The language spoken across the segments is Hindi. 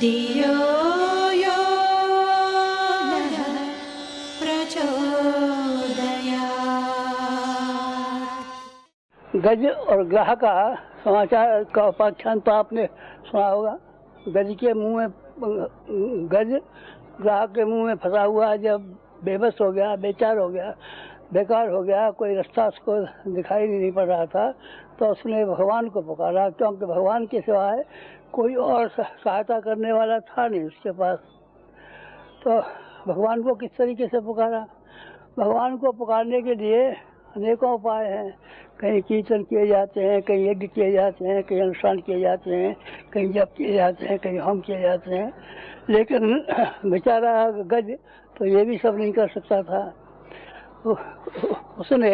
धियो यो नः प्रचोदयात्। गज और ग्राह का समाचार का उपाख्यान तो आपने सुना होगा। गज के मुंह में गज ग्राह के मुंह में फंसा हुआ जब बेबस हो गया, बेचार हो गया, बेकार हो गया, कोई रास्ता उसको दिखाई नहीं पड़ रहा था, तो उसने भगवान को पुकारा, क्योंकि भगवान के सिवाय कोई और सहायता करने वाला था नहीं उसके पास। तो भगवान को किस तरीके से पुकारा? भगवान को पुकारने के लिए अनेकों उपाय हैं। कहीं कीर्तन किए जाते हैं, कहीं यज्ञ किए जाते हैं, कहीं अनुष्ठान किए जाते हैं, कहीं जप किए जाते हैं, कहीं होम किए जाते हैं, लेकिन बेचारा गज तो ये भी सब नहीं कर सकता था। उसने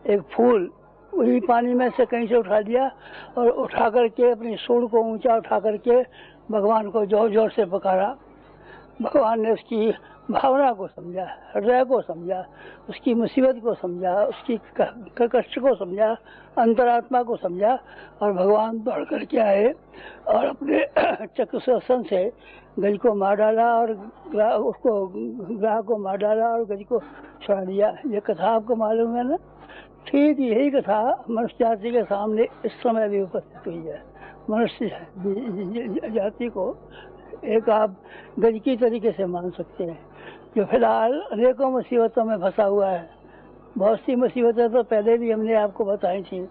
एक फूल वही पानी में से कहीं से उठा लिया और उठा करके अपनी सूंड को ऊंचा उठा करके भगवान को जोर जोर से पुकारा। भगवान ने उसकी भावना को समझा, हृदय को समझा, उसकी मुसीबत को समझा, उसकी कष्ट को समझा, अंतरात्मा को समझा, और भगवान दौड़ करके आए और अपने चक्र सुदर्शन से गज को मार डाला और ग्राह को मार डाला और गज को छुड़ा दिया। ये कथा आपको मालूम है ना? ठीक यही कथा मनुष्य जाति के सामने इस समय भी उपस्थित हुई है। मनुष्य जाति को एक आप गज की तरीके से मान सकते हैं, जो फिलहाल अनेकों मुसीबतों में फंसा हुआ है। बहुत सी मुसीबतें तो पहले भी हमने आपको बताई थी,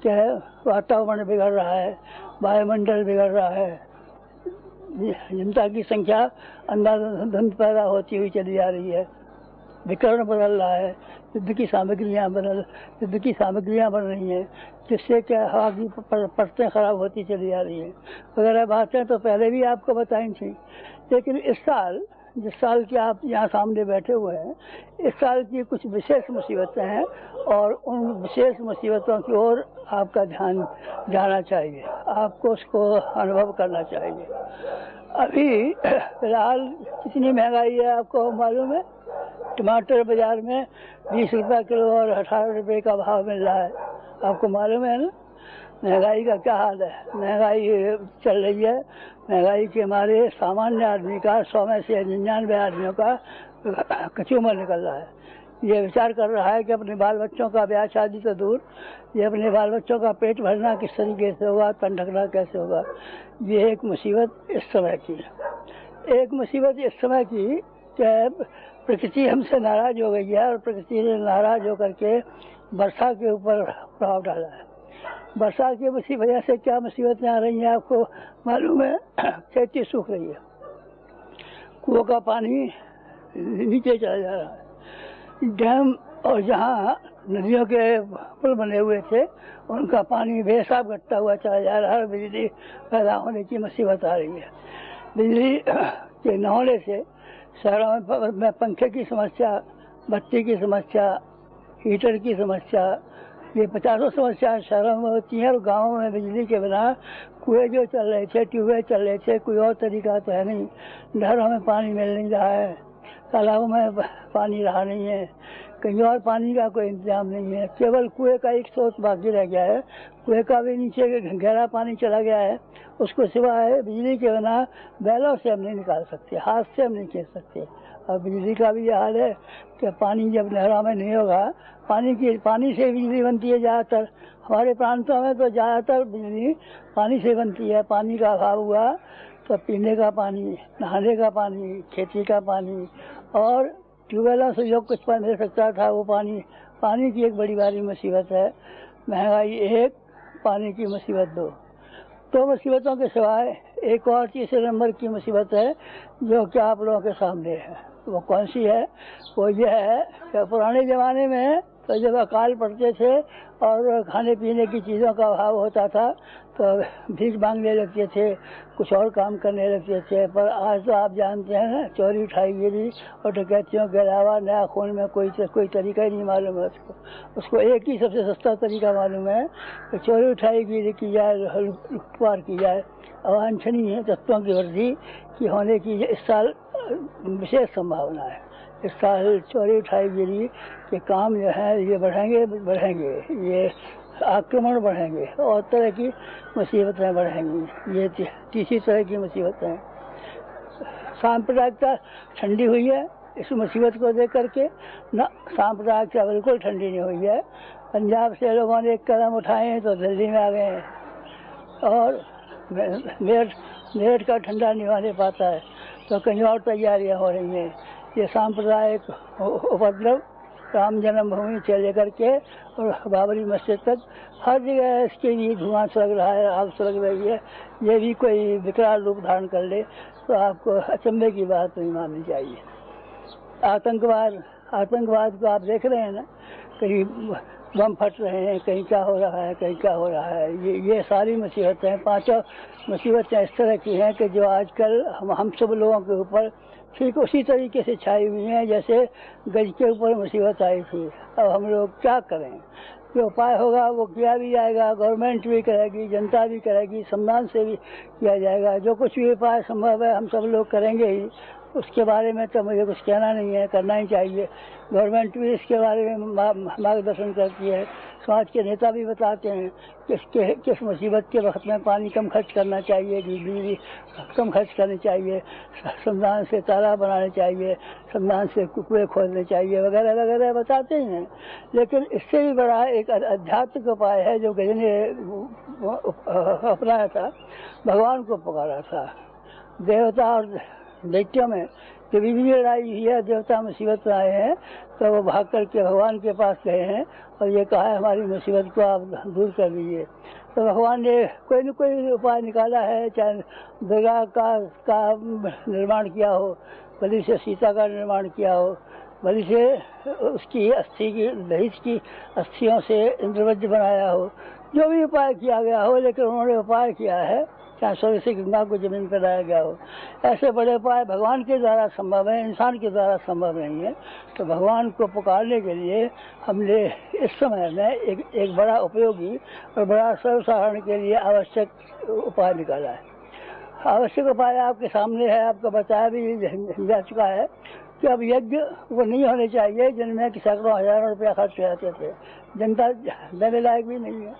चाहे वातावरण बिगड़ रहा है, वायुमंडल बिगड़ रहा है, जनता की संख्या अंधाधुंध पैदा होती हुई चली जा रही है, विकर्ण बदल रहा है, युद्ध की सामग्रियाँ बन रही हैं, जिससे क्या हवा की परतें खराब होती चली जा रही हैं, वगैरह बातें तो पहले भी आपको बताई थी। लेकिन इस साल, जिस साल के आप यहाँ सामने बैठे हुए हैं, इस साल की कुछ विशेष मुसीबतें हैं और उन विशेष मुसीबतों की ओर आपका ध्यान जाना चाहिए, आपको उसको अनुभव करना चाहिए। अभी फिलहाल कितनी महंगाई है आपको मालूम है? टमाटर बाजार में 20 रुपये किलो और 18 रुपये का भाव मिल रहा है, आपको मालूम है ना? महंगाई का क्या हाल है? महंगाई चल रही है। महंगाई के मारे सामान्य आदमी का 100 में से 99 आदमियों का कचूमर निकल रहा है। ये विचार कर रहा है कि अपने बाल बच्चों का ब्याह शादी तो दूर, ये अपने बाल बच्चों का पेट भरना किस तरीके से होगा, तन ढकना कैसे होगा। ये एक मुसीबत इस समय की है। एक मुसीबत इस समय की कि प्रकृति हमसे नाराज हो गई है और प्रकृति ने नाराज होकर के वर्षा के ऊपर प्रभाव डाला है। वर्षा की वजह से क्या मुसीबतें आ रही हैं आपको मालूम है? खेती सूख रही है, कुओं का पानी नीचे चला जा रहा है, डैम और जहाँ नदियों के पुल बने हुए थे उनका पानी बेहिसाब घटता हुआ चला जा रहा है, बिजली पैदा होने की मुसीबत आ रही है। बिजली के न होने से शहरों में पंखे की समस्या, बत्ती की समस्या, हीटर की समस्या, ये 50 समस्याएं शहरों में होती हैं। और गाँवों में बिजली के बिना कुएं जो चल रहे थे, ट्यूबवेल चल रहे थे, कोई और तरीका तो है नहीं। नहरों में पानी मिल नहीं रहा है, तालाबों में पानी रहा नहीं है, कहीं और पानी का कोई इंतजाम नहीं है। केवल कुएं का एक स्रोत बाकी रह गया है, कुएं का भी नीचे गहरा पानी चला गया है, उसको सिवाय बिजली के बिना बैलों से हम नहीं निकाल सकते, हाथ से हम नहीं खींच सकते। और बिजली का भी ये हाल है कि पानी जब नहरों में नहीं होगा, पानी से बिजली बनती है ज़्यादातर। हमारे प्रांतों में तो ज़्यादातर बिजली पानी से बनती है। पानी का अभाव हुआ तो पीने का पानी, नहाने का पानी, खेती का पानी और ट्यूबवेलों से जो कुछ मिल सकता था वो पानी की एक बड़ी भारी मुसीबत है। महंगाई एक, पानी की मुसीबत दो मुसीबतों के सिवाय एक और तीसरे नंबर की मुसीबत है जो कि आप लोगों के सामने है। वो कौन सी है? वो ये है कि पुराने ज़माने में तो जब अकाल पड़ते थे और खाने पीने की चीज़ों का अभाव होता था तो भीख मांगने लगते थे, कुछ और काम करने लगते थे। पर आज तो आप जानते हैं ना, चोरी उठाईगिरी और डकैतियों के अलावा नया खून में कोई तरीका ही नहीं मालूम है उसको एक ही सबसे सस्ता तरीका मालूम है कि चोरी उठाईगिरी की जाए, लूटपाट की जाए। अवांछनीय तत्वों की वृद्धि की होने की इस साल विशेष संभावना है। इस साल चोरी उठाईगिरी के काम जो है ये बढ़ेंगे, ये आक्रमण बढ़ेंगे और तरह की मुसीबतें बढ़ेंगी। ये तीसरी तरह की मुसीबतें हैं। सांप्रदायिकता ठंडी हुई है इस मुसीबत को देख करके, न सांप्रदायिकता बिल्कुल ठंडी नहीं हुई है। पंजाब से लोगों ने एक कदम उठाए हैं तो दिल्ली में आ गए हैं, और मेरठ का ठंडा नहीं होने पाता है तो कहीं और तैयारियां हो रही हैं। ये सांप्रदायिक उपद्रव राम जन्मभूमि से लेकर के और बाबरी मस्जिद तक हर जगह इसके लिए धुआं सुलग रहा है, आग सुलग रही है। ये भी कोई विकराल रूप धारण कर ले तो आपको अचंभे की बात नहीं माननी चाहिए। आतंकवाद को आप देख रहे हैं ना, कहीं बम फट रहे हैं, कहीं क्या हो रहा है, कहीं क्या हो रहा है। ये सारी मुसीबतें, पांचों मुसीबतें इस तरह की हैं कि जो आजकल हम सब लोगों के ऊपर ठीक उसी तरीके से छाई हुई हैं जैसे गज के ऊपर मुसीबत आई थी। अब हम लोग क्या करें? जो उपाय होगा वो किया भी जाएगा, गवर्नमेंट भी करेगी, जनता भी करेगी, सम्मान से भी किया जाएगा। जो कुछ भी उपाय संभव है हम सब लोग करेंगे ही, उसके बारे में तो मुझे कुछ कहना नहीं है, करना ही चाहिए। गवर्नमेंट भी इसके बारे में मार्गदर्शन करती है, समाज के नेता भी बताते हैं किस मुसीबत के वक्त में पानी कम खर्च करना चाहिए, बिजली कम खर्च करनी चाहिए, श्रमदान से तालाब बनाने चाहिए, श्रमदान से कुएं खोदने चाहिए, वगैरह वगैरह बताते ही हैं। लेकिन इससे भी बड़ा एक आध्यात्मिक उपाय है जो गज ने अपनाया था, भगवान को पुकारा था। देवता और दैत्यों में कभी भी लड़ाई हुई है, देवता मुसीबत में आए हैं तो वो भाग करके भगवान के पास गए हैं और ये कहा है हमारी मुसीबत को आप दूर कर दीजिए। तो भगवान ने कोई न कोई उपाय निकाला है, चाहे दुर्गा का निर्माण किया हो, बलि से सीता का निर्माण किया हो, बलि से उसकी अस्थि की दहेज की अस्थियों से इंद्रवज्र बनाया हो, जो भी उपाय किया गया हो, लेकिन उन्होंने उपाय किया है, चाहे सूर्य से गंगा को जमीन पर लाया गया हो। ऐसे बड़े उपाय भगवान के द्वारा संभव है, इंसान के द्वारा संभव नहीं है। तो भगवान को पुकारने के लिए हमने इस समय में एक बड़ा उपयोगी और बड़ा सर्वसाधारण के लिए आवश्यक उपाय निकाला है। आवश्यक उपाय आपके सामने है, आपको बताया भी जा चुका है कि अब यज्ञ वो नहीं होने चाहिए जिनमें कि सैकड़ों हजारों रुपया खर्च हो जाते थे। जनता देने लायक भी नहीं है,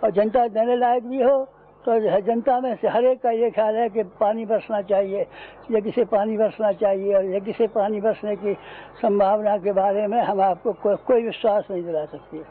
और जनता देने लायक भी हो तो जनता में से हर एक का ये ख्याल है कि पानी बरसना चाहिए, यज्ञ से पानी बरसना चाहिए, और यज्ञ से पानी बरसने की संभावना के बारे में हम आपको कोई विश्वास नहीं दिला सकते।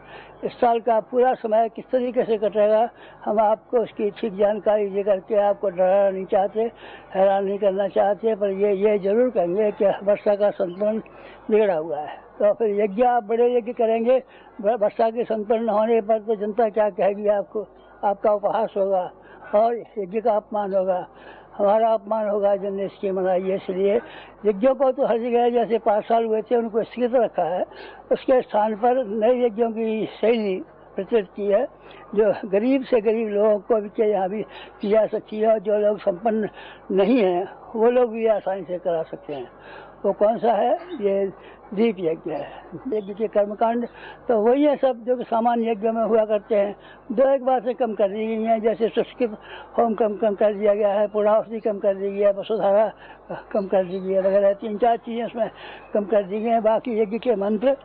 इस साल का पूरा समय किस तरीके से कटेगा हम आपको उसकी ठीक जानकारी दे करके आपको डराना नहीं चाहते, हैरान नहीं करना चाहते, पर ये जरूर कहेंगे कि वर्षा का संतुलन बिगड़ा हुआ है। तो फिर यज्ञ आप बड़े यज्ञ करेंगे, वर्षा के संतुलन न होने पर तो जनता क्या कहेगी आपको? आपका उपहास होगा और यज्ञ का अपमान होगा, हमारा अपमान होगा जिनने इसकी मनाई है। इसलिए यज्ञों को तो हर जगह जैसे 5 साल हुए थे उनको स्थगित रखा है, उसके स्थान पर नए यज्ञों की शैली प्रचलित की है जो गरीब से गरीब लोगों को भी के यहाँ भी की जा सकती है, और जो लोग संपन्न नहीं हैं वो लोग भी आसानी से करा सकते हैं। वो कौन सा है? ये दीप यज्ञ है। यज्ञ के कर्मकांड तो वही है सब जो सामान्य यज्ञ में हुआ करते हैं। 2-1 बार से कम कर दी गई हैं, जैसे सुष्कित होम कम कर दिया गया है, पूर्णाहुति कम कर दी गई है, वसुधारा कम कर दी गई है, वगैरह 3-4 चीज़ें उसमें कम कर दी गई हैं। बाकी यज्ञ के मंत्र,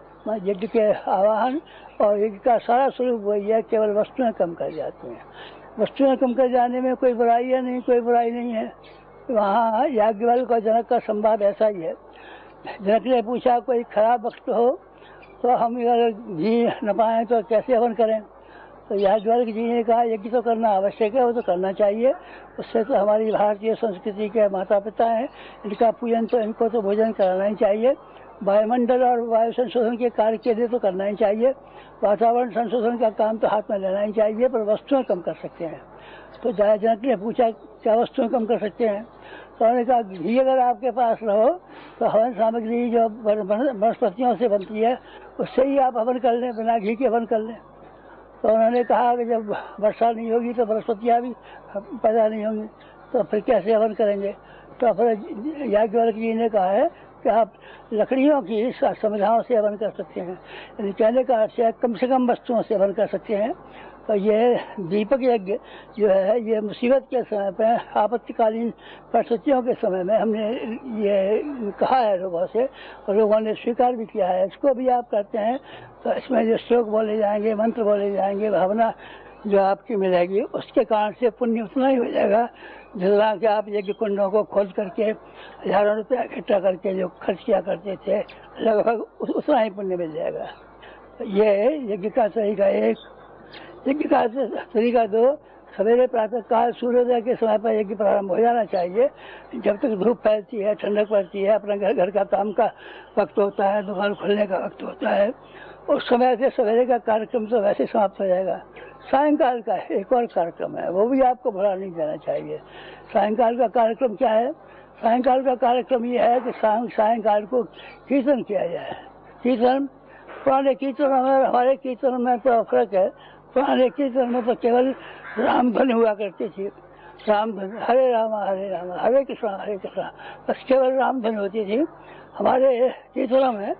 यज्ञ के आवाहन और यज्ञ का सारा स्वरूप वही है, केवल वस्तुएं कम कर जाती हैं। वस्तुएं कम कर जाने में कोई बुराई है नहीं, कोई बुराई नहीं है। वहाँ याज्ञवल्क्य और जनक का संवाद ऐसा ही है। जनक ने पूछा कोई खराब वक्त हो तो हम अगर घी न पाएँ तो कैसे हवन करें? तो याज्ञवल्क्य जी ने कहा यज्ञ तो करना आवश्यक है, वो तो करना चाहिए, उससे तो हमारी भारतीय संस्कृति के माता पिता हैं, इनका पूजन तो इनको तो भोजन कराना ही चाहिए। वायुमंडल और वायु संशोधन के कार्य के लिए तो करना ही चाहिए, वातावरण संशोधन का काम तो हाथ में लेना ही चाहिए, पर वस्तुएं कम कर सकते हैं। तो जनक ने पूछा क्या वस्तुएं कम कर सकते हैं? तो उन्होंने कहा घी अगर आपके पास रहो तो हवन सामग्री जो वनस्पतियों से बनती है उससे ही आप हवन कर लें, बिना घी के हवन कर लें। तो उन्होंने कहा कि जब वर्षा नहीं होगी तो वनस्पतियाँ भी पैदा नहीं होंगी, तो फिर कैसे हवन करेंगे? तो फिर याज्ञवल्क्य जी ने कहा है कि आप लकड़ियों की संविधाओं से हवन कर सकते हैं, यानी कहने का अर्थ है कम से कम वस्तुओं से हवन कर सकते हैं। तो ये दीपक यज्ञ जो है ये मुसीबत के समय पर, आपत्तिकालीन परिस्थितियों के समय में हमने ये कहा है लोगों से, और लोगों ने स्वीकार भी किया है। इसको भी आप करते हैं तो इसमें जो श्लोक बोले जाएंगे, मंत्र बोले जाएंगे, भावना जो आपकी मिलेगी उसके कारण से पुण्य उतना ही हो जाएगा जितना कि आप यज्ञ कुंडों को खोद करके हजारों रुपया इकट्ठा करके जो खर्च किया करते थे, लगभग उतना ही पुण्य मिल जाएगा। ये यज्ञ का तरीका एक। यज्ञ का तरीका दो, सवेरे प्रातः काल सूर्योदय के समय पर यज्ञ प्रारंभ हो जाना चाहिए। जब तक धूप फैलती है, ठंडक पड़ती है, अपना घर का काम का वक्त होता है, दुकान खुलने का वक्त होता है, उस समय से सवेरे का कार्यक्रम तो वैसे समाप्त हो जाएगा। सायंकाल का एक और कार्यक्रम है, वो भी आपको भुला नहीं देना चाहिए। सायंकाल का कार्यक्रम क्या है? सायंकाल का कार्यक्रम ये है कि सायंकाल को कीर्तन किया जाए। कीर्तन, पुराने कीर्तन में हमारे कीर्तन में तो फर्क है। पुराने कीर्तन में तो केवल रामधुन हुआ करती थी, रामधुन, हरे रामा हरे कृष्णा, बस केवल रामधुन होती थी। हमारे कीर्तनों में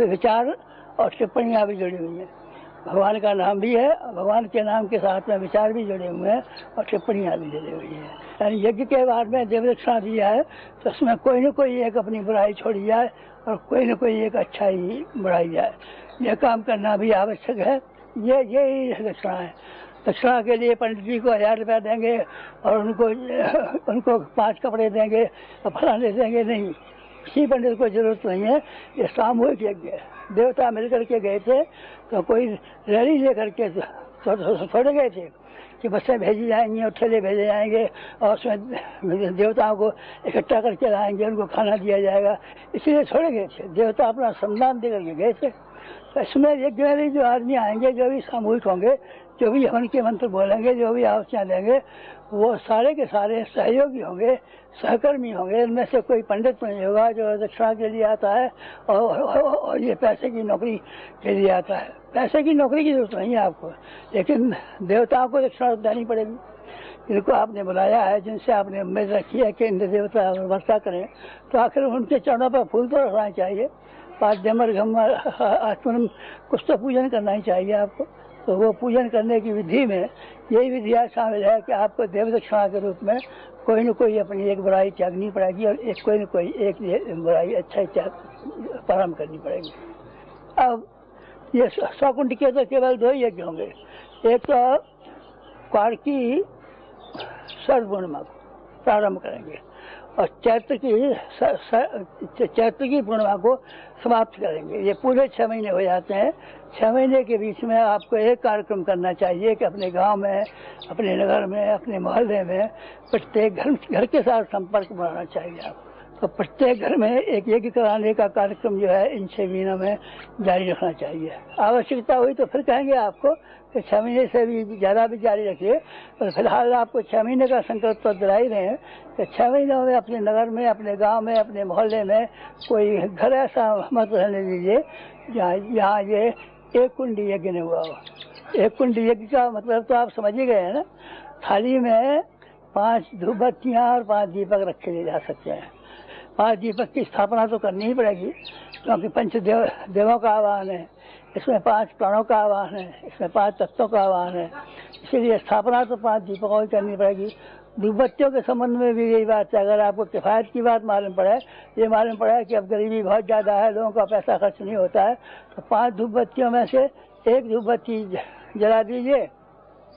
विचार और टिप्पणियाँ भी जुड़ी हुई हैं। भगवान का नाम भी है, भगवान के नाम के साथ में विचार भी जुड़े हुए हैं और टिप्पणियाँ भी जुड़ी हुई हैं। यानी यज्ञ के बाद में देव दक्षिणा दिया है तो उसमें कोई न कोई एक अपनी बुराई छोड़ी जाए और कोई न कोई एक अच्छाई बढ़ाई जाए। यह काम करना भी आवश्यक है। यही दक्षिणा है। दक्षिणा के लिए पंडित जी को 1000 रुपया देंगे और उनको 5 कपड़े देंगे और फलाने देंगे, नहीं, किसी पंडित को जरूरत नहीं है। ये सामूहिक यज्ञ है। देवता मिलकर के गए थे तो कोई रैली लेकर के थोड़े गए थे कि बसें भेजी जाएंगी और ठेले भेजे जाएंगे और उसमें देवताओं को इकट्ठा करके लाएंगे, उनको खाना दिया जाएगा, इसलिए थोड़े गए थे। देवता अपना सम्मान दे करके गए थे। तो इसमें यज्ञ में जो आदमी आएंगे, जो भी सामूहिक होंगे, जो भी हवन के मंत्र बोलेंगे, जो भी आहुतियाँ देंगे, वो सारे के सारे सहयोगी होंगे, सहकर्मी होंगे। इनमें से कोई पंडित नहीं होगा जो दक्षिणा के लिए आता है और ये पैसे की नौकरी के लिए आता है। पैसे की नौकरी की जरूरत नहीं है आपको, लेकिन देवताओं को दक्षिणा देनी पड़ेगी। जिनको आपने बुलाया है, जिनसे आपने उम्मीद रखी है कि इंद्र देवता वर्षा करें, तो आखिर उनके चरणों पर फूल तो रखना चाहिए। पाद्यमर घमर आत्मन कुछ तो पूजन करना ही चाहिए आपको। तो वो पूजन करने की विधि में यही विधियाँ शामिल है कि आपको देव दक्षिणा के रूप में कोई न कोई अपनी एक बुराई त्यागनी पड़ेगी और कोई न कोई एक बुराई अच्छाई त्याग प्रारंभ करनी पड़ेगी। अब ये 100 कुंड के तो केवल 2 यज्ञ होंगे। एक तो कार्तिकी शरद पूर्णिमा को प्रारंभ करेंगे और चैत्र की पूर्णिमा को समाप्त करेंगे। ये पूरे 6 महीने हो जाते हैं। 6 महीने के बीच में आपको एक कार्यक्रम करना चाहिए कि अपने गांव में, अपने नगर में, अपने मोहल्ले में प्रत्येक घर के साथ संपर्क बनाना चाहिए आपको। तो प्रत्येक घर में एक यज्ञ कराने का कार्यक्रम जो है इन 6 महीनों में जारी रखना चाहिए। आवश्यकता हुई तो फिर कहेंगे आपको कि 6 महीने से भी ज़्यादा भी जारी रखिए, पर फिलहाल आपको 6 महीने का संकल्प तो दिला ही रहे हैं कि 6 महीनों में अपने नगर में, अपने गांव में, अपने मोहल्ले में कोई घर ऐसा मत रहने दीजिए जहाँ ये एक कुंड यज्ञ नहीं हुआ हो। एक कुंड यज्ञ का मतलब तो आप समझ ही गए हैं ना। थाली में 5 धूपबत्तियाँ और 5 दीपक रखे जा सकते हैं। 5 दीपक की स्थापना तो करनी ही पड़ेगी क्योंकि पंचदेवों का आह्वान है, इसमें 5 प्राणों का आह्वान है, इसमें 5 तत्वों का आह्वान है, इसीलिए स्थापना तो 5 दीपकों की करनी पड़ेगी। धूपबत्तियों के संबंध में भी यही बात है। अगर आपको किफ़ायत की बात मालूम पड़े, ये मालूम पड़ा है कि अब गरीबी बहुत ज़्यादा है, लोगों का पैसा खर्च नहीं होता है, तो 5 धूपबत्तियों में से एक धूपबत्ती जला दीजिए,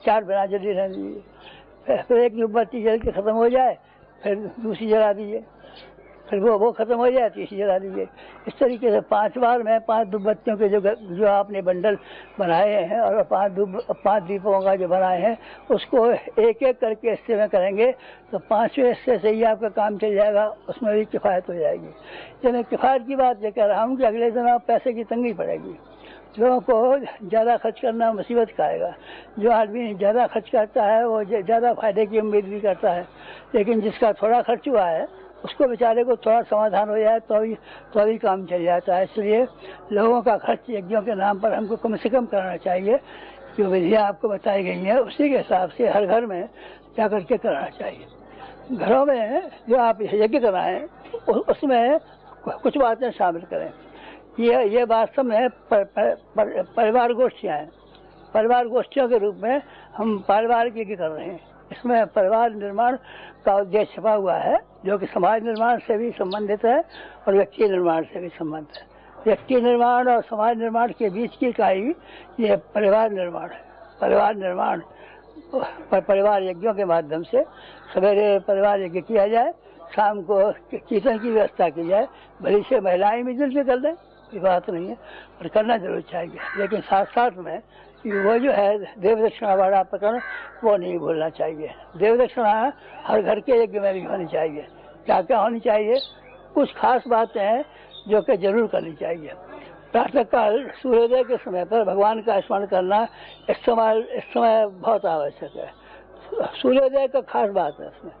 4 बिना जली रहने दीजिए। फिर एक धूपबत्ती जल के ख़त्म हो जाए, फिर दूसरी जला दीजिए, फिर वो खत्म हो जाए, तीसरी जला दीजिए। इस तरीके से 5 बार में 5 धूपबत्तियों के जो आपने बंडल बनाए हैं और 5 दीपों का जो बनाए हैं उसको एक एक करके हिस्से में करेंगे तो 5वें हिस्से से ही आपका काम चल जाएगा, उसमें भी किफ़ायत हो जाएगी। जब मैं किफ़ायत की बात ये कह रहा हूँ कि अगले दिन आप पैसे की तंगी पड़ेगी, लोगों को ज़्यादा खर्च करना मुसीबत का आएगा। जो आदमी ज़्यादा खर्च करता है वो ज़्यादा फायदे की उम्मीद भी करता है, लेकिन जिसका थोड़ा खर्च हुआ है उसको बेचारे को थोड़ा समाधान हो जाए तो भी काम चल जाता है। इसलिए लोगों का खर्च यज्ञों के नाम पर हमको कम से कम करना चाहिए। जो विधियाँ आपको बताई गई हैं उसी के हिसाब से हर घर में जा करके कराना चाहिए। घरों में जो आप यज्ञ कराएं उसमें कुछ बातें शामिल करें। ये वास्तव में परिवार गोष्ठियाँ हैं। परिवार गोष्ठियों के रूप में हम पारिवारिक यज्ञ कर रहे हैं। इसमें परिवार निर्माण का उद्देश्य छपा हुआ है जो कि समाज निर्माण से भी संबंधित है और व्यक्ति निर्माण से भी संबंधित है। व्यक्ति निर्माण और समाज निर्माण के बीच की इकाई ये परिवार निर्माण है। परिवार निर्माण परिवार यज्ञों के माध्यम से सवेरे परिवार यज्ञ किया जाए, शाम को कीर्तन की व्यवस्था की जाए। भली से महिलाएं मिलजुल के कर दें, ये बात नहीं है, पर करना जरूर चाहिए। लेकिन साथ साथ में वो जो है देव दक्षिणा वाला प्रकरण वो नहीं भूलना चाहिए। देव दक्षिणा हर घर के यज्ञ में भी होनी चाहिए। क्या क्या होनी चाहिए? कुछ खास बातें हैं जो कि जरूर करनी चाहिए। प्रातः काल सूर्योदय के समय पर भगवान का स्मरण करना इस समय बहुत आवश्यक है। सूर्योदय का खास बात है इसमें।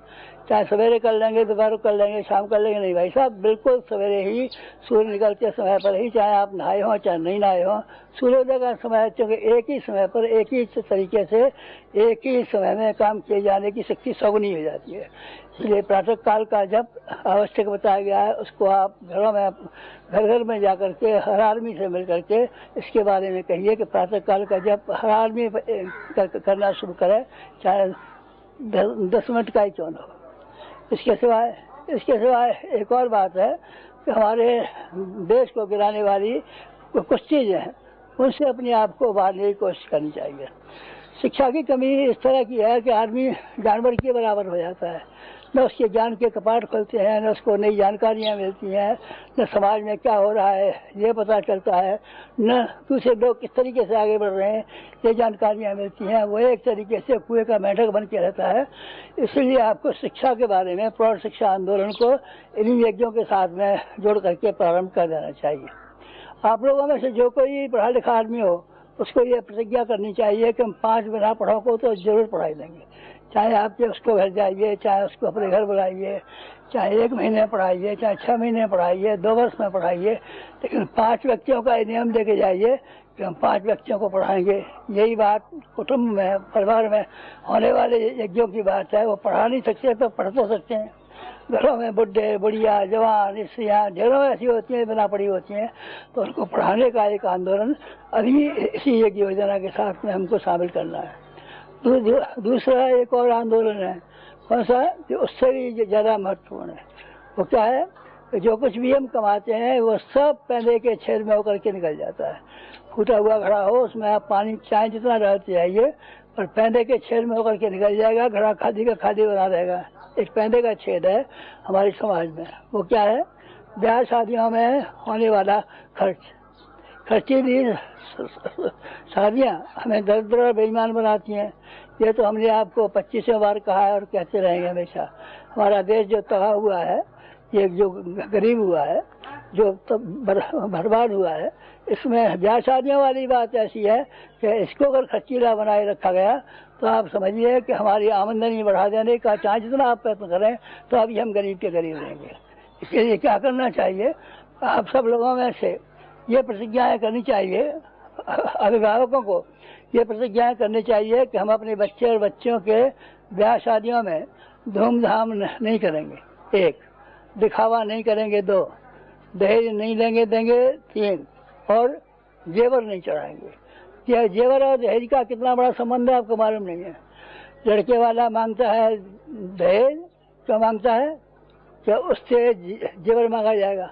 चाहे सवेरे कर लेंगे, दोपहर कर लेंगे, शाम कर लेंगे, नहीं भाई साहब, बिल्कुल सवेरे ही सूर्य निकलते समय पर ही, चाहे आप नहाए हों चाहे नहीं नहाए हों, सूर्योदय का समय, क्योंकि एक ही समय पर एक ही तरीके से एक ही समय में काम किए जाने की शक्ति सगुनी हो जाती है। इसलिए प्रातः काल का जब आवश्यक बताया गया है, उसको आप घरों में घर घर में जाकर के हर आदमी से मिल करके इसके बारे में कहिए कि प्रातः काल का जब हर आदमी करना शुरू करे, चाहे 10 मिनट का ही क्यों न हो। इसके सिवाय एक और बात है कि हमारे देश को गिराने वाली कुछ चीज़ें हैं, उनसे अपने आप को उबारने की कोशिश करनी चाहिए। शिक्षा की कमी इस तरह की है कि आदमी जानवर के बराबर हो जाता है। न उसके ज्ञान के कपाट खुलते हैं, न उसको नई जानकारियाँ मिलती हैं, न समाज में क्या हो रहा है ये पता चलता है, न दूसरे लोग किस तरीके से आगे बढ़ रहे हैं ये जानकारियाँ मिलती हैं। वो एक तरीके से कुएं का मेंढक बन के रहता है। इसलिए आपको शिक्षा के बारे में प्रौढ़ शिक्षा आंदोलन को इन यज्ञों के साथ में जोड़ करके प्रारंभ कर देना चाहिए। आप लोगों में से जो कोई पढ़ा लिखा आदमी हो उसको ये प्रतिज्ञा करनी चाहिए कि हम 5 बिना पढ़ाओ को तो जरूर पढ़ाई देंगे। चाहे आपके उसको घर जाइए, चाहे उसको अपने घर बुलाइए, चाहे 1 महीने पढ़ाइए, चाहे 6 महीने पढ़ाइए, 2 वर्ष में पढ़ाइए, लेकिन 5 व्यक्तियों का नियम लेके जाइए कि हम 5 व्यक्तियों को पढ़ाएंगे। यही बात कुटुंब में, परिवार में होने वाले यज्ञों की बात है। वो पढ़ा नहीं सकते तो पढ़ तो सकते हैं। घरों में बुढ़े, बुढ़िया, जवान, स्त्रियाँ ढेरों ऐसी होती हैं बिना पढ़ी होती हैं, तो उनको पढ़ाने का एक आंदोलन अभी इसी यज्ञ योजना के साथ में हमको शामिल करना है। दूसरा एक और आंदोलन है, कौन सा, जो उससे भी ज़्यादा महत्वपूर्ण है। वो क्या है कि जो कुछ भी हम कमाते हैं वो सब पैदे के छेद में होकर के निकल जाता है। फूटा हुआ घड़ा हो, उसमें आप पानी चाहे जितना डालते जाइए, पर पैदे के छेद में होकर के निकल जाएगा। घड़ा खादी का खादी बना रहेगा। एक पैदे का छेद है हमारे समाज में। वो क्या है? ब्याह शादियों में होने वाला खर्चीली शादियाँ हमें दरिद्र और बेईमान बनाती हैं। ये तो हमने आपको 25 बार कहा है और कहते रहेंगे हमेशा। हमारा देश जो तबाह हुआ है, ये जो गरीब हुआ है, जो तो बर्बाद हुआ है, इसमें ब्याह शादियों वाली बात ऐसी है कि इसको अगर खर्चीला बनाए रखा गया तो आप समझिए कि हमारी आमदनी बढ़ा देने का चाहे जितना आप प्रयत्न करें तो अभी हम गरीब के गरीब रहेंगे। इसके लिए क्या करना चाहिए? आप सब लोगों में से ये प्रतिज्ञाएं करनी चाहिए, अभिभावकों को ये प्रतिज्ञाएं करनी चाहिए कि हम अपने बच्चे और बच्चियों के ब्याह शादियों में धूमधाम नहीं करेंगे। 1, दिखावा नहीं करेंगे। 2, दहेज नहीं देंगे। 3, और जेवर नहीं चढ़ाएंगे। यह जेवर और दहेज का कितना बड़ा संबंध है आपको मालूम नहीं है। लड़के वाला मांगता है दहेज, क्यों मांगता है? क्या उससे जेवर मांगा जाएगा।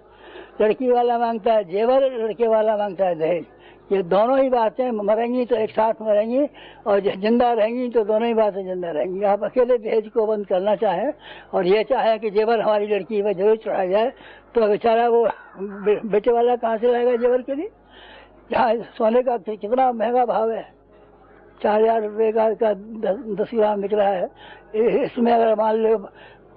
लड़की वाला मांगता है जेवर, लड़के वाला मांगता है दहेज। ये दोनों ही बातें मरेंगी तो एक साथ मरेंगी, और जिंदा रहेंगी तो दोनों ही बातें जिंदा रहेंगी। आप अकेले दहेज को बंद करना चाहें और ये चाहें कि जेवर हमारी लड़की पर जरूर चढ़ाया जाए, तो बेचारा वो बेटे वाला कहाँ से लाएगा जेवर के लिए? जहाँ सोने का कितना महंगा भाव है, 4000 रुपये का 10 ग्राम निकला है। इसमें अगर मान लो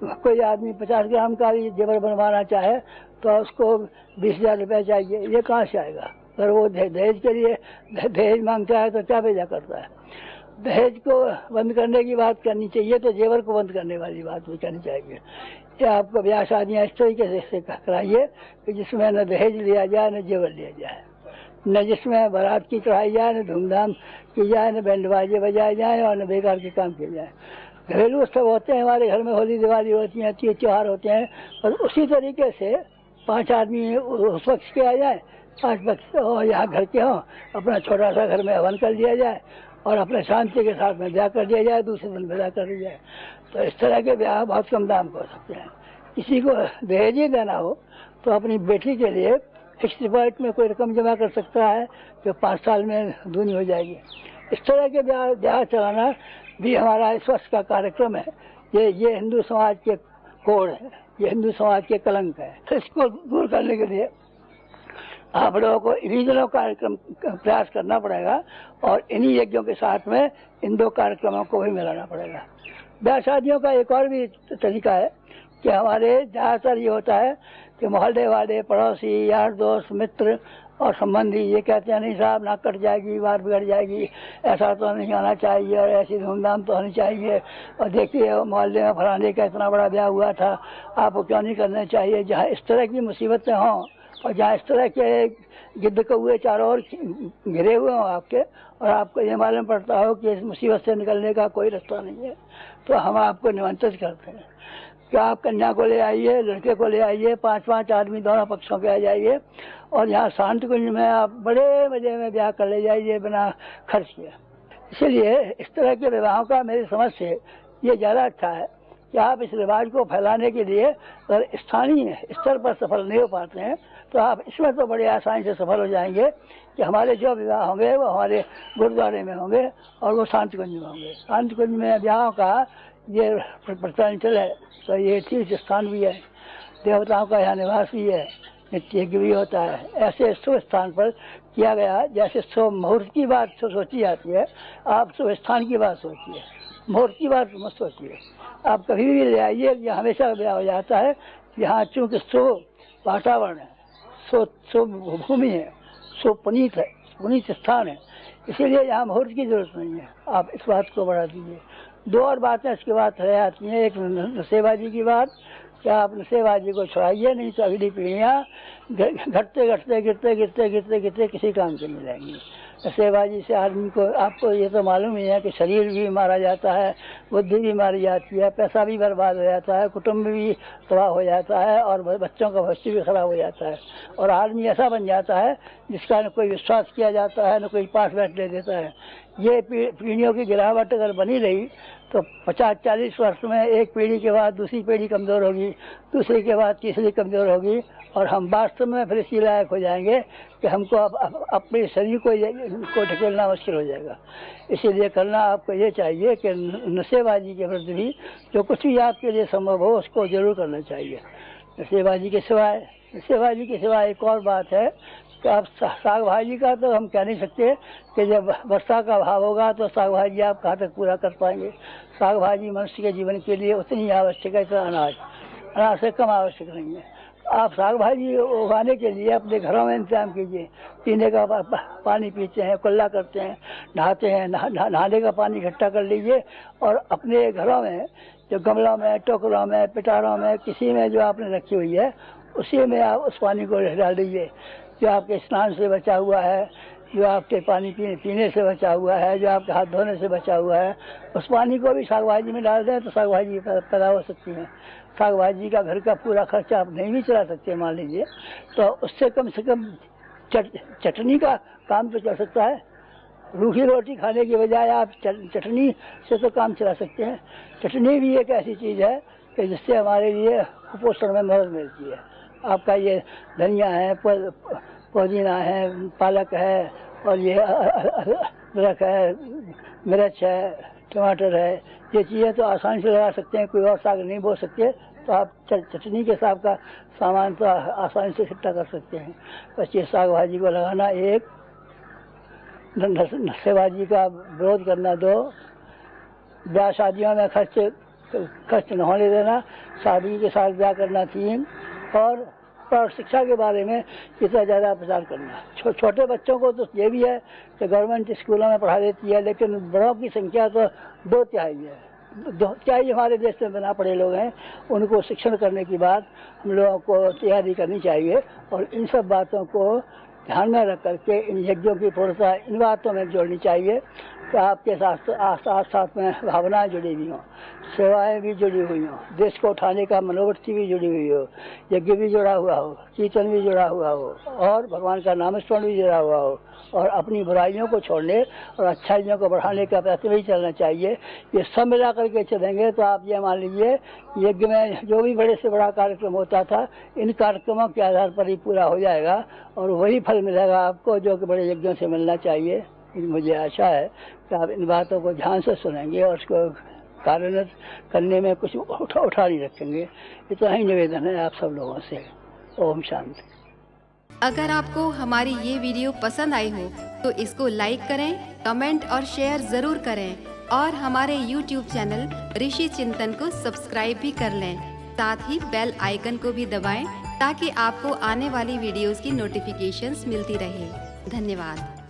कोई आदमी 50 ग्राम का भी जेवर बनवाना चाहे तो उसको 20,000 रुपये चाहिए। ये कहाँ से आएगा? अगर वो दहेज के लिए दहेज मांगता है तो क्या भेजा करता है? दहेज को बंद करने की बात करनी चाहिए तो जेवर को बंद करने वाली बात भी करनी चाहिए। ये आपको ब्याह शादियाँ इस तरीके से कराइए कि जिसमें न दहेज लिया जाए न जेवर लिया जाए, न जिसमें बारात की चढ़ाई जाए, न धूमधाम की जाए, न बैंड बाजे बजाए जाए, और न बेकार के काम किए जाए। घरेलू उत्सव होते हैं हमारे घर में, होली दिवाली होती है, तीज त्योहार होते हैं, और उसी तरीके से 5 आदमी उस पक्ष के आ जाए, 5 पक्ष और यहाँ घर के हों, अपना छोटा सा घर में हवन कर दिया जाए और अपने शांति के साथ में ब्याह कर दिया जाए, दूसरे दिन विदा कर दिया जाए। तो इस तरह के ब्याह बहुत कम दाम को हो सकते हैं। किसी को दहेज ही देना हो तो अपनी बेटी के लिए फिक्स डिपॉजिट में कोई रकम जमा कर सकता है जो 5 साल में दूनी हो जाएगी। इस तरह के ब्याह चलाना भी हमारा इस वर्ष का कार्यक्रम है। ये हिंदू समाज के कोड है, ये हिंदू समाज के कलंक है। तो इसको दूर करने के लिए आप लोगों को इन्हीं दोनों कार्यक्रम का प्रयास करना पड़ेगा और इन्हीं यज्ञों के साथ में इन दो कार्यक्रमों को भी मिलाना पड़ेगा। ब्याह शादियों का एक और भी तरीका है कि हमारे ज़्यादातर ये होता है कि मोहल्ले वाले, पड़ोसी, यार दोस्त, मित्र और संबंधी ये कहते हैं नहीं साहब नाक कट जाएगी, बात बिगड़ जाएगी, ऐसा तो नहीं आना चाहिए और ऐसी धूमधाम तो होनी चाहिए, और देखिए मोहल्ले में फलाने का इतना बड़ा ब्याह हुआ था, आपको क्यों नहीं करना चाहिए। जहाँ इस तरह की मुसीबतें हों और जहाँ इस तरह के गिद्ध कौए चारों ओर घिरे हुए हों आपके, और आपको ये मालूम पड़ता हो कि इस मुसीबत से निकलने का कोई रास्ता नहीं है, तो हम आपको निमंत्रित करते हैं कि आप कन्या को ले आइए, लड़के को ले आइए, 5-5 आदमी दोनों पक्षों के आ जाइए और यहाँ शांत कुंज में आप बड़े मजे में ब्याह कर ले जाइए बिना खर्च किए। इसीलिए इस तरह के विवाहों का मेरी समझ से ये ज़्यादा अच्छा है कि आप इस रिवाज को फैलाने के लिए अगर स्थानीय स्तर पर सफल नहीं हो पाते हैं तो आप इसमें तो बड़े आसानी से सफल हो जाएंगे कि हमारे जो विवाह होंगे वो हमारे गुरुद्वारे में होंगे और वो शांत कुंज में होंगे। शांत कुंज में ब्याहों का ये प्रचलन है, तो ये तीर्थ स्थान भी है, देवताओं का यहाँ निवास भी है, नित्य यज्ञ भी होता है। ऐसे शुभ स्थान पर किया गया, जैसे शुभ मुहूर्त की बात सोची जाती है, आप शुभ स्थान की बात सोचिए, मुहूर्त की बात मत सोचिए। आप कभी भी ले आइए, यह हमेशा ब्याह हो जाता है। यहाँ चूँकि शुभ वातावरण है, शुभ भूमि है, शुभ पुनीत है, पुनीत स्थान है, इसीलिए यहाँ मुहूर्त की जरूरत नहीं है। आप इस बात को बढ़ा दीजिए। दो और बातें इसके बाद रह आती हैं। एक नशेबाजी की बात, क्या आप नशेबाजी को छुड़ाइए, नहीं तो अगली पीढ़ियाँ घटते घटते गिरते गिरते गिरते गिरते किसी काम के नहीं रहेंगी। नशेबाजी से आदमी को, आपको ये तो मालूम ही है कि शरीर भी मारा जाता है, बुद्धि भी मारी जाती है, पैसा भी बर्बाद हो जाता है, कुटुंब भी तबाह हो जाता है और बच्चों का भविष्य भी खराब हो जाता है, और आदमी ऐसा बन जाता है जिसका न कोई विश्वास किया जाता है, न कोई पास बैठने देता है। ये पीढ़ियों की गिरावट अगर बनी रही तो 50-40 वर्ष में एक पीढ़ी के बाद दूसरी पीढ़ी कमज़ोर होगी, दूसरी के बाद तीसरी कमज़ोर होगी, और हम वास्तव में फिर इसी लायक हो जाएंगे कि हमको अपने शरीर को ढकेलना मुश्किल हो जाएगा। इसीलिए करना आपको ये चाहिए कि नशेबाजी के विरुद्ध भी जो कुछ भी आपके लिए संभव हो उसको जरूर करना चाहिए। नशेबाजी के सिवाय एक और बात है कि आप साग भाजी का तो हम कह नहीं सकते कि जब वर्षा का अभाव होगा तो साग भाजी आप कहाँ तक पूरा कर पाएंगे। साग भाजी मनुष्य के जीवन के लिए उतनी आवश्यक है जितना अनाज से कम आवश्यक नहीं है। आप साग भाजी उगाने के लिए अपने घरों में इंतजाम कीजिए। पीने का पानी पीते हैं, कुल्ला करते हैं, नहाते हैं, नहाने का पानी इकट्ठा कर लीजिए और अपने घरों में जो गमलों में, टोकरों में, पिटारों में, किसी में जो आपने रखी हुई है उसी में आप उस पानी को डाल दीजिए। जो आपके स्नान से बचा हुआ है, जो आपके पानी पीने से बचा हुआ है, जो आपके हाथ धोने से बचा हुआ है, उस पानी को भी साग भाजी में डाल दें तो साग भाजी पैदा हो सकती है। साग भाजी का घर का पूरा खर्चा आप नहीं भी चला सकते मान लीजिए, तो उससे कम से कम चटनी का काम तो चल सकता है। रूखी रोटी खाने के बजाय आप चटनी से तो काम चला सकते हैं। चटनी भी एक ऐसी चीज़ है कि जिससे हमारे लिए कुपोषण में मदद मिलती है। आपका ये धनिया है, पुदीना है, पालक है, और ये अदरक है, मिर्च है, टमाटर है, ये चीज़ें तो आसानी से लगा सकते हैं, कोई और साग नहीं बो सकते, तो आप चटनी के साग का सामान तो आसानी से इकट्ठा कर सकते हैं। बस ये साग भाजी को लगाना एक, नशेबाजी का विरोध करना दो, ब्याह शादियों में खर्च न होने देना, शादी के साथ ब्याह करना तीन, और शिक्षा के बारे में इतना ज़्यादा प्रचार करना। छोटे बच्चों को तो ये भी है कि गवर्नमेंट स्कूलों में पढ़ा देती है, लेकिन बड़ों की संख्या तो 2/3 है। 2/3 हमारे देश में बिना पढ़े लोग हैं। उनको शिक्षण करने की बात हम लोगों को तैयारी करनी चाहिए और इन सब बातों को ध्यान में रख करके इन यज्ञों की पूर्णता इन बातों में जोड़नी चाहिए कि आपके साथ में भावनाएं जुड़ी हुई हों, सेवाएं भी जुड़ी हुई हों, देश को उठाने का मनोवृत्ति भी जुड़ी हुई हो, यज्ञ भी जुड़ा हुआ हो, कीर्तन भी जुड़ा हुआ हो, और भगवान का नामस्मरण भी जुड़ा हुआ हो, और अपनी बुराइयों को छोड़ने और अच्छाइयों को बढ़ाने का प्रयत्न भी चलना चाहिए। ये सब मिला करके चलेंगे तो आप ये मान लीजिए यज्ञ में जो भी बड़े से बड़ा कार्यक्रम होता था इन कार्यक्रमों के आधार पर ही पूरा हो जाएगा और वही फल मिलेगा आपको जो कि बड़े यज्ञों से मिलना चाहिए। मुझे आशा है कि आप इन बातों को ध्यान से सुनेंगे और उसको कार्यान्वित करने में कुछ उठा नहीं रखेंगे। इतना ही निवेदन है आप सब लोगों से। ओम शांति। अगर आपको हमारी ये वीडियो पसंद आई हो तो इसको लाइक करें, कमेंट और शेयर ज़रूर करें और हमारे YouTube चैनल ऋषि चिंतन को सब्सक्राइब भी कर लें। साथ ही बेल आइकन को भी दबाएं ताकि आपको आने वाली वीडियोस की नोटिफिकेशंस मिलती रहे। धन्यवाद।